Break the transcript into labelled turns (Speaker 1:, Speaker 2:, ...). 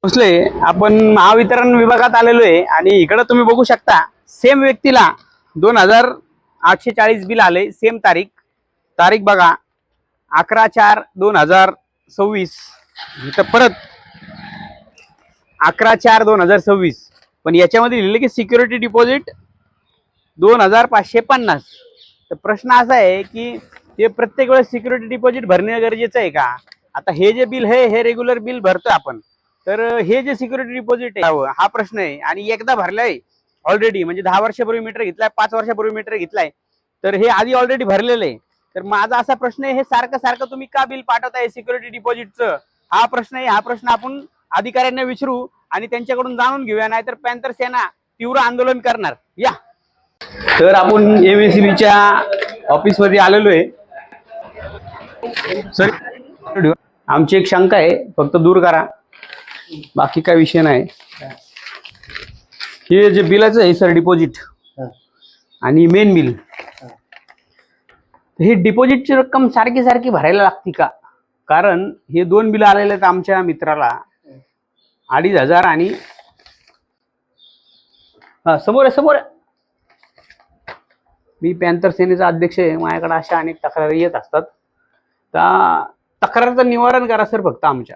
Speaker 1: पोहोचले आपण महावितरण विभागात आलेलो आहे आणि इकडे तुम्ही बघू शकता सेम व्यक्तीला 2840 बिल आले. सेम तारीख बघा 11/4/2026. इथं परत 11/4/2026. पण याच्यामध्ये लिहिले की सिक्युरिटी डिपॉझिट 2550. तर प्रश्न असा आहे की हे प्रत्येक वेळेस सिक्युरिटी डिपॉझिट भरणे गरजेचं आहे का? आता हे जे बिल आहे हे रेग्युलर बिल भरतोय आपण, तर हे जे सिक्युरिटी डिपॉझिट आहे हा प्रश्न आहे. आणि एकदा भरलाय ऑलरेडी, म्हणजे 10 वर्षापूर्वी मीटर घेतलाय, 5 वर्षापूर्वी मीटर घेतलाय, तर हे आधी ऑलरेडी भरलेलं आहे. तर माझा असा प्रश्न आहे, हे सारखं सारखं तुम्ही का बिल पाठवताय सिक्युरिटी डिपॉझिटचं? हा प्रश्न आहे. हा प्रश्न आपण अधिकाऱ्यांना विचारू आणि त्यांच्याकडून जाणून घेऊया, नाहीतर पॅन्थर सेना तीव्र आंदोलन करणार. या तर आपण एमएससीबीच्या ऑफिसमध्ये आलेलो आहे. सर आमची एक शंका आहे, फक्त दूर करा, बाकी काय विषय नाही. हे जे बिलाचं आहे सर डिपॉझिट आणि मेन बिल, हे डिपॉझिटची रक्कम सारखी सारखी भरायला लागते का? कारण हे दोन बिल आलेले आहेत आमच्या मित्राला, 2500 आणि समोर मी पॅन्थर सेनेचा अध्यक्ष आहे. माझ्याकडे अशा अनेक तक्रारी येत असतात. त्या तक्रारीचं निवारण करा सर फक्त आमच्या.